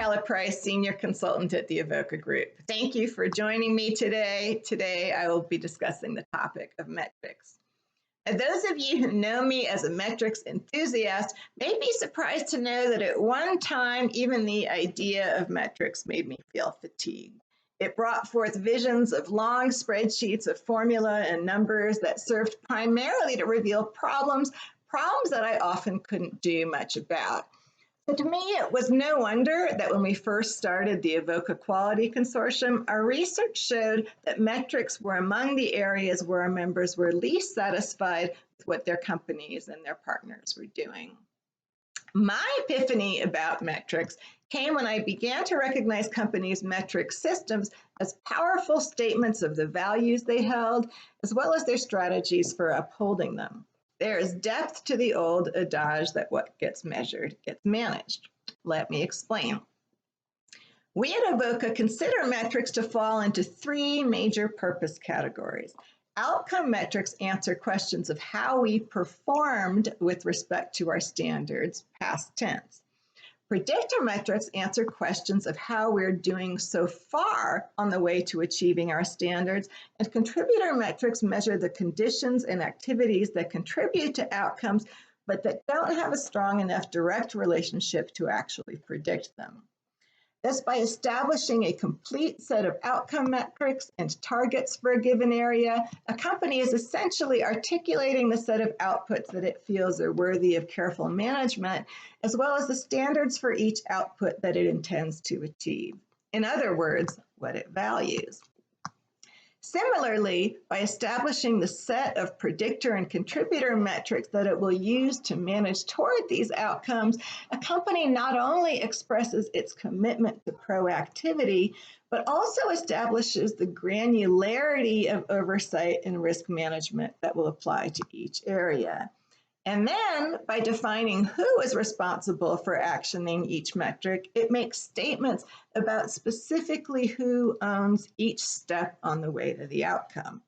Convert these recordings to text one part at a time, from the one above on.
Calaprice, Senior Consultant at the Avoca Group. Thank you for joining me today. Today, I will be discussing the topic of metrics. And those of you who know me as a metrics enthusiast may be surprised to know that at one time, even the idea of metrics made me feel fatigued. It brought forth visions of long spreadsheets of formula and numbers that served primarily to reveal problems that I often couldn't do much about. So to me, it was no wonder that when we first started the Avoca Quality Consortium, our research showed that metrics were among the areas where our members were least satisfied with what their companies and their partners were doing. My epiphany about metrics came when I began to recognize companies' metric systems as powerful statements of the values they held, as well as their strategies for upholding them. There is depth to the old adage that what gets measured gets managed. Let me explain. We at Avoca consider metrics to fall into three major purpose categories. Outcome metrics answer questions of how we performed with respect to our standards, past tense. Predictor metrics answer questions of how we're doing so far on the way to achieving our standards, and contributor metrics measure the conditions and activities that contribute to outcomes, but that don't have a strong enough direct relationship to actually predict them. Thus, by establishing a complete set of outcome metrics and targets for a given area, a company is essentially articulating the set of outputs that it feels are worthy of careful management, as well as the standards for each output that it intends to achieve. In other words, what it values. Similarly, by establishing the set of predictor and contributor metrics that it will use to manage toward these outcomes, a company not only expresses its commitment to proactivity, but also establishes the granularity of oversight and risk management that will apply to each area. And then, by defining who is responsible for actioning each metric, it makes statements about specifically who owns each step on the way to the outcome.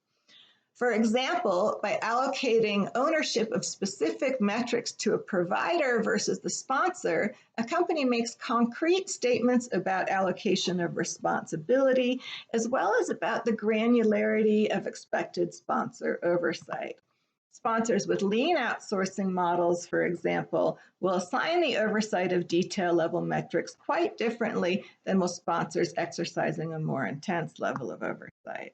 For example, by allocating ownership of specific metrics to a provider versus the sponsor, a company makes concrete statements about allocation of responsibility, as well as about the granularity of expected sponsor oversight. Sponsors with lean outsourcing models, for example, will assign the oversight of detail-level metrics quite differently than will sponsors exercising a more intense level of oversight.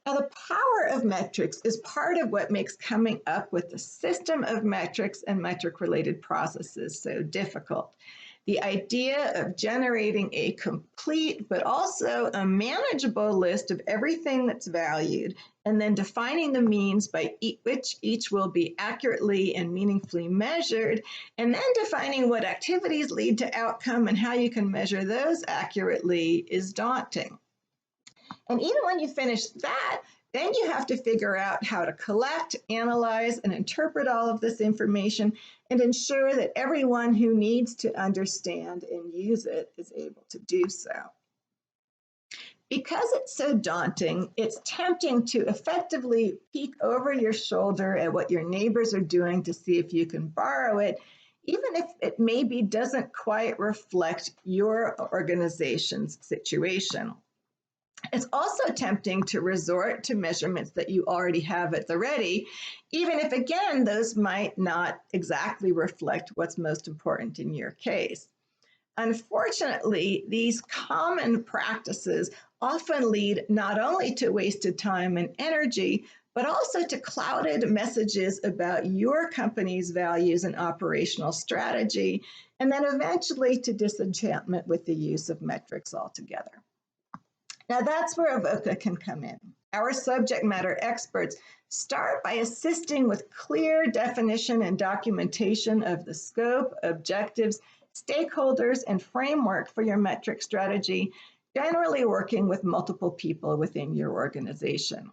Now, the power of metrics is part of what makes coming up with the system of metrics and metric-related processes so difficult. The idea of generating a complete but also a manageable list of everything that's valued, and then defining the means by which each will be accurately and meaningfully measured, and then defining what activities lead to outcome and how you can measure those accurately is daunting. And even when you finish that, then you have to figure out how to collect, analyze, and interpret all of this information and ensure that everyone who needs to understand and use it is able to do so. Because it's so daunting, it's tempting to effectively peek over your shoulder at what your neighbors are doing to see if you can borrow it, even if it maybe doesn't quite reflect your organization's situation. It's also tempting to resort to measurements that you already have at the ready, even if, again, those might not exactly reflect what's most important in your case. Unfortunately, these common practices often lead not only to wasted time and energy, but also to clouded messages about your company's values and operational strategy, and then eventually to disenchantment with the use of metrics altogether. Now that's where Avoca can come in. Our subject matter experts start by assisting with clear definition and documentation of the scope, objectives, stakeholders, and framework for your metric strategy, generally working with multiple people within your organization.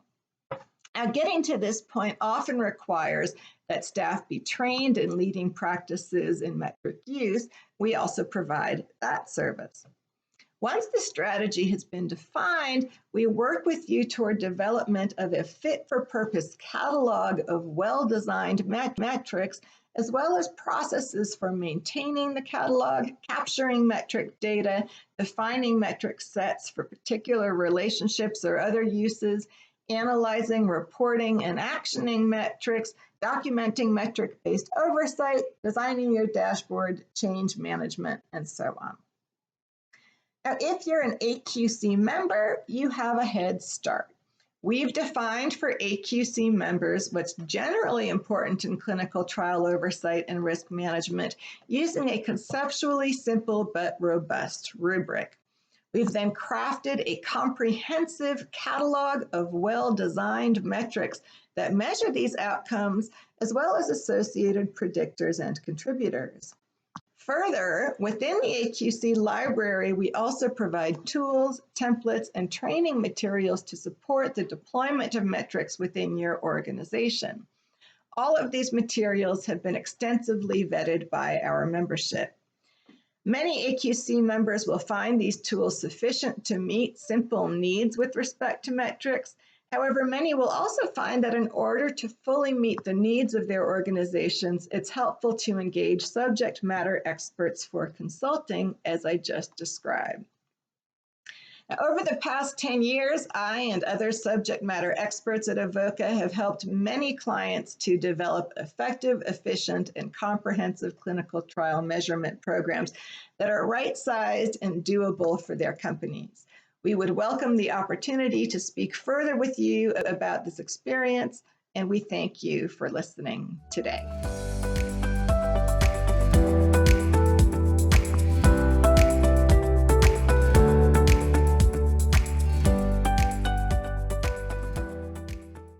Now, getting to this point often requires that staff be trained in leading practices in metric use. We also provide that service. Once the strategy has been defined, we work with you toward development of a fit-for-purpose catalog of well-designed metrics, as well as processes for maintaining the catalog, capturing metric data, defining metric sets for particular relationships or other uses, analyzing, reporting, and actioning metrics, documenting metric-based oversight, designing your dashboard, change management, and so on. Now, if you're an AQC member, you have a head start. We've defined for AQC members what's generally important in clinical trial oversight and risk management using a conceptually simple but robust rubric. We've then crafted a comprehensive catalog of well-designed metrics that measure these outcomes, as well as associated predictors and contributors. Further, within the AQC library, we also provide tools, templates, and training materials to support the deployment of metrics within your organization. All of these materials have been extensively vetted by our membership. Many AQC members will find these tools sufficient to meet simple needs with respect to metrics. However, many will also find that in order to fully meet the needs of their organizations, it's helpful to engage subject matter experts for consulting, as I just described. Now, over the past 10 years, I and other subject matter experts at Avoca have helped many clients to develop effective, efficient, and comprehensive clinical trial measurement programs that are right-sized and doable for their companies. We would welcome the opportunity to speak further with you about this experience, and we thank you for listening today.